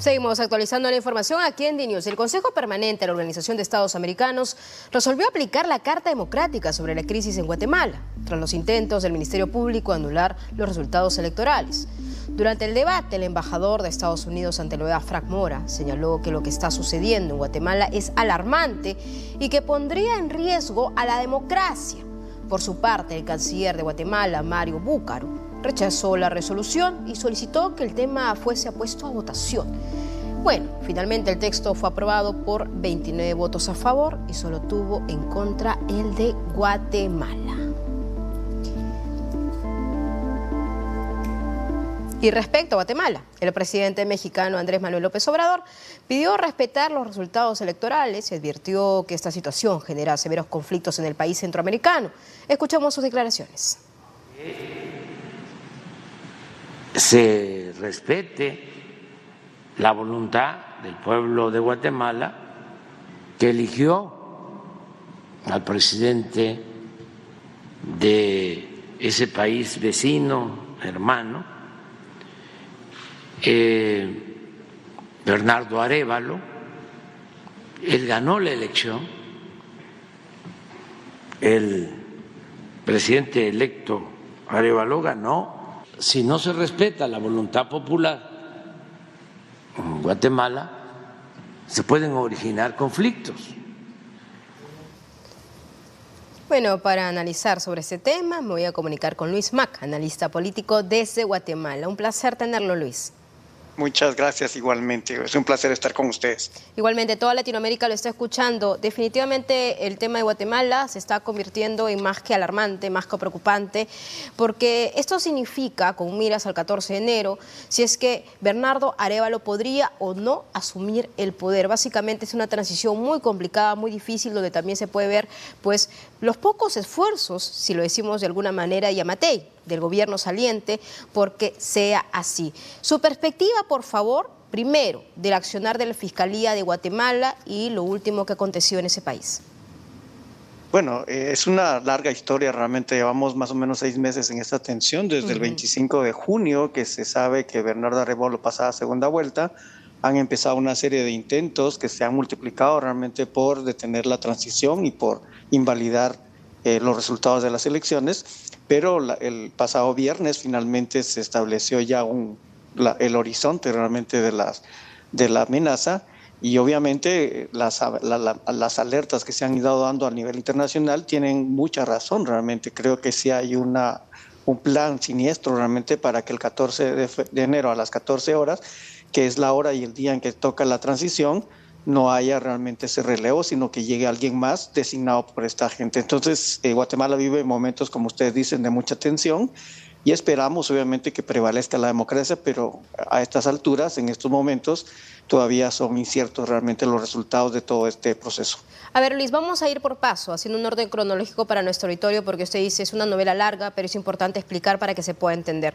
Seguimos actualizando la información aquí en DNews. El Consejo Permanente de la Organización de Estados Americanos resolvió aplicar la Carta Democrática sobre la crisis en Guatemala, tras los intentos del Ministerio Público de anular los resultados electorales. Durante el debate, el embajador de Estados Unidos ante la OEA, Frank Mora, señaló que lo que está sucediendo en Guatemala es alarmante y que pondría en riesgo a la democracia. Por su parte, el canciller de Guatemala, Mario Bucaro, rechazó la resolución y solicitó que el tema fuese puesto a votación. Bueno, finalmente el texto fue aprobado por 29 votos a favor y solo tuvo en contra el de Guatemala. Y respecto a Guatemala, el presidente mexicano Andrés Manuel López Obrador pidió respetar los resultados electorales y advirtió que esta situación genera severos conflictos en el país centroamericano. Escuchamos sus declaraciones. Se respete la voluntad del pueblo de Guatemala, que eligió al presidente de ese país vecino, hermano, Bernardo Arévalo. Él ganó la elección, el presidente electo Arévalo ganó. Si no se respeta la voluntad popular en Guatemala, se pueden originar conflictos. Bueno, para analizar sobre este tema me voy a comunicar con Luis Mac, analista político desde Guatemala. Un placer tenerlo, Luis. Muchas gracias igualmente, es un placer estar con ustedes. Igualmente, toda Latinoamérica lo está escuchando. Definitivamente el tema de Guatemala se está convirtiendo en más que alarmante, más que preocupante, porque esto significa, con miras al 14 de enero, si es que Bernardo Arévalo podría o no asumir el poder. Básicamente es una transición muy complicada, muy difícil, donde también se puede ver pues los pocos esfuerzos, si lo decimos de alguna manera, Yamatei, del gobierno saliente, porque sea así. Su perspectiva, por favor, primero, del accionar de la Fiscalía de Guatemala y lo último que aconteció en ese país. Bueno, es una larga historia, realmente llevamos más o menos 6 meses en esta tensión, desde el 25 de junio, que se sabe que Bernardo Arévalo pasaba a segunda vuelta. Han empezado una serie de intentos que se han multiplicado realmente por detener la transición y por invalidar los resultados de las elecciones, pero el pasado viernes finalmente se estableció ya el horizonte realmente de la amenaza, y obviamente las alertas que se han ido dando a nivel internacional tienen mucha razón. Realmente creo que sí hay un plan siniestro realmente para que el 14 de enero a las 14 horas, que es la hora y el día en que toca la transición, no haya realmente ese relevo, sino que llegue alguien más designado por esta gente. Entonces, Guatemala vive momentos, como ustedes dicen, de mucha tensión, y esperamos obviamente que prevalezca la democracia, pero a estas alturas, en estos momentos, todavía son inciertos realmente los resultados de todo este proceso. A ver, Luis, vamos a ir por paso, haciendo un orden cronológico para nuestro auditorio, porque usted dice es una novela larga, pero es importante explicar para que se pueda entender.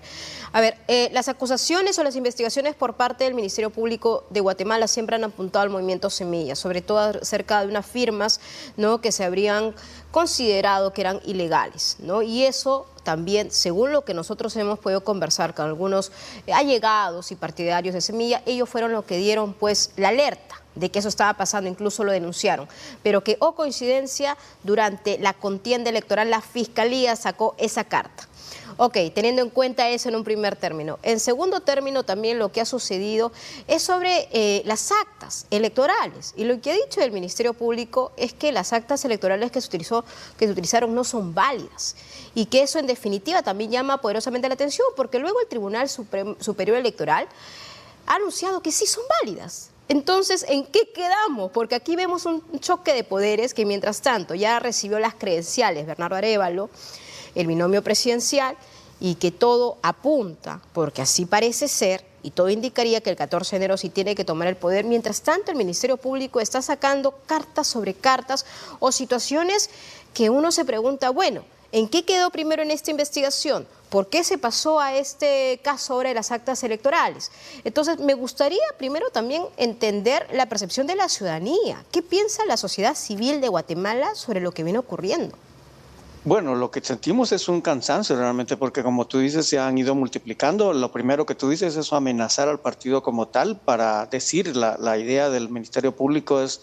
A ver, las acusaciones o las investigaciones por parte del Ministerio Público de Guatemala siempre han apuntado al movimiento Semilla, sobre todo acerca de unas firmas, ¿no?, que se habrían considerado que eran ilegales, ¿no? Y eso también, según lo que nosotros hemos podido conversar con algunos allegados y partidarios de Semilla, ellos fueron los que dieron pues la alerta de que eso estaba pasando, incluso lo denunciaron, pero que, oh coincidencia, durante la contienda electoral la Fiscalía sacó esa carta. Ok, teniendo en cuenta eso en un primer término. En segundo término, también lo que ha sucedido es sobre las actas electorales. Y lo que ha dicho el Ministerio Público es que las actas electorales que se utilizaron no son válidas. Y que eso, en definitiva, también llama poderosamente la atención, porque luego el Tribunal Superior Electoral ha anunciado que sí son válidas. Entonces, ¿en qué quedamos? Porque aquí vemos un choque de poderes que, mientras tanto, ya recibió las credenciales Bernardo Arévalo, el binomio presidencial, y que todo apunta, porque así parece ser, y todo indicaría que el 14 de enero sí tiene que tomar el poder. Mientras tanto, el Ministerio Público está sacando cartas sobre cartas o situaciones que uno se pregunta, bueno, ¿en qué quedó primero en esta investigación? ¿Por qué se pasó a este caso ahora de las actas electorales? Entonces, me gustaría primero también entender la percepción de la ciudadanía. ¿Qué piensa la sociedad civil de Guatemala sobre lo que viene ocurriendo? Bueno, lo que sentimos es un cansancio realmente, porque como tú dices, se han ido multiplicando. Lo primero que tú dices es amenazar al partido como tal para decir la idea del Ministerio Público es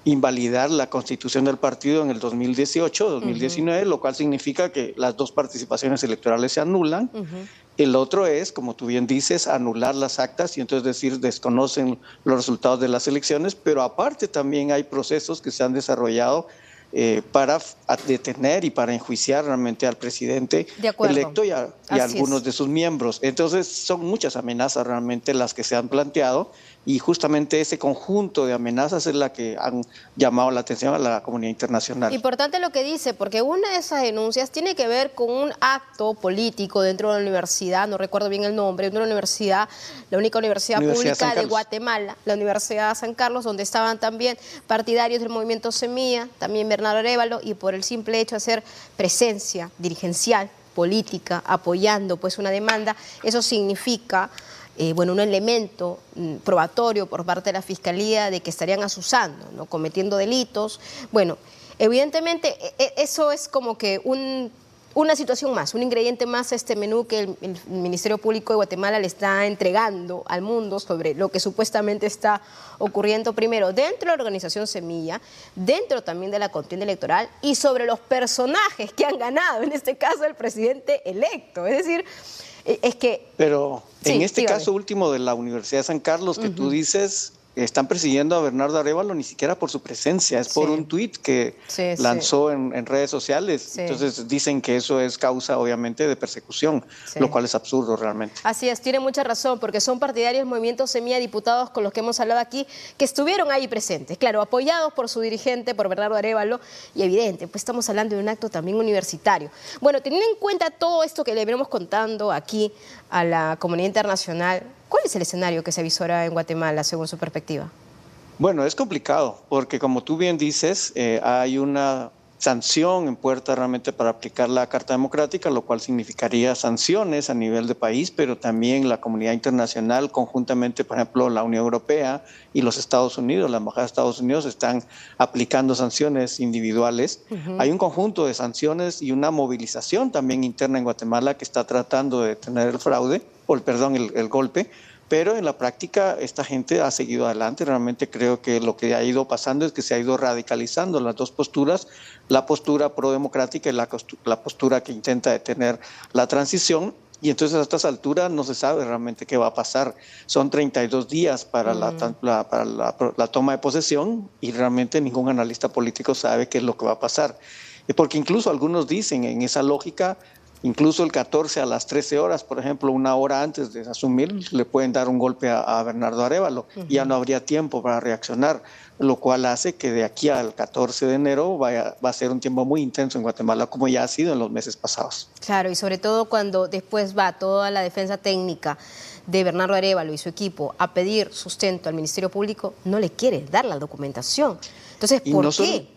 invalidar la constitución del partido en el 2018, 2019, lo cual significa que las dos participaciones electorales se anulan. El otro es, como tú bien dices, anular las actas y entonces decir desconocen los resultados de las elecciones, pero aparte también hay procesos que se han desarrollado para detener y para enjuiciar realmente al presidente electo y a algunos de sus miembros. Entonces son muchas amenazas realmente las que se han planteado y justamente ese conjunto de amenazas es la que han llamado la atención a la comunidad internacional. Importante lo que dice, porque una de esas denuncias tiene que ver con un acto político dentro de la universidad, no recuerdo bien el nombre, de una universidad, la única universidad pública de Guatemala, la Universidad de San Carlos, donde estaban también partidarios del movimiento Semilla, también Bernardo Arévalo, y por el simple hecho de hacer presencia dirigencial, política, apoyando pues una demanda, eso significa bueno, un elemento probatorio por parte de la Fiscalía de que estarían asusando, ¿no? Cometiendo delitos. Bueno, evidentemente eso es como que una situación más, un ingrediente más a este menú que el Ministerio Público de Guatemala le está entregando al mundo sobre lo que supuestamente está ocurriendo primero dentro de la organización Semilla, dentro también de la contienda electoral y sobre los personajes que han ganado, en este caso el presidente electo. Es decir, es que... Pero en sí, este dígame. caso último de la Universidad de San Carlos que tú dices, están persiguiendo a Bernardo Arévalo ni siquiera por su presencia, es por un tuit que lanzó en redes sociales. Entonces dicen que eso es causa obviamente de persecución, lo cual es absurdo realmente. Así es, tiene mucha razón, porque son partidarios del movimiento Semilla, diputados con los que hemos hablado aquí, que estuvieron ahí presentes, claro, apoyados por su dirigente, por Bernardo Arévalo, y evidente, pues estamos hablando de un acto también universitario. Bueno, teniendo en cuenta todo esto que le venimos contando aquí a la comunidad internacional, ¿cuál es el escenario que se avisora en Guatemala según su perspectiva? Bueno, es complicado porque como tú bien dices, hay una sanción en puerta realmente para aplicar la Carta Democrática, lo cual significaría sanciones a nivel de país, pero también la comunidad internacional, conjuntamente, por ejemplo, la Unión Europea y los Estados Unidos, la Embajada de Estados Unidos están aplicando sanciones individuales. Hay un conjunto de sanciones y una movilización también interna en Guatemala que está tratando de detener el fraude, o el golpe. Pero en la práctica esta gente ha seguido adelante. Realmente creo que lo que ha ido pasando es que se ha ido radicalizando las dos posturas, la postura pro-democrática y la postura que intenta detener la transición. Y entonces a estas alturas no se sabe realmente qué va a pasar. Son 32 días para la toma de posesión y realmente ningún analista político sabe qué es lo que va a pasar. Porque incluso algunos dicen en esa lógica, incluso el 14 a las 13 horas, por ejemplo, una hora antes de asumir, le pueden dar un golpe a Bernardo Arévalo. Ya no habría tiempo para reaccionar, lo cual hace que de aquí al 14 de enero va a ser un tiempo muy intenso en Guatemala, como ya ha sido en los meses pasados. Claro, y sobre todo cuando después va toda la defensa técnica de Bernardo Arévalo y su equipo a pedir sustento al Ministerio Público, no le quiere dar la documentación. Entonces, ¿por qué?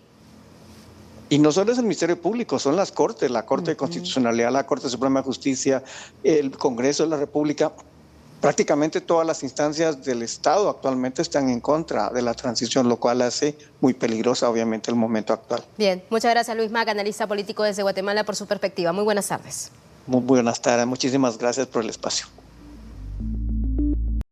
Y no solo es el Ministerio Público, son las Cortes, la Corte de Constitucionalidad, la Corte Suprema de Justicia, el Congreso de la República. Prácticamente todas las instancias del Estado actualmente están en contra de la transición, lo cual hace muy peligrosa, obviamente, el momento actual. Bien, muchas gracias Luis Mac, analista político desde Guatemala, por su perspectiva. Muy buenas tardes. Muy buenas tardes, muchísimas gracias por el espacio.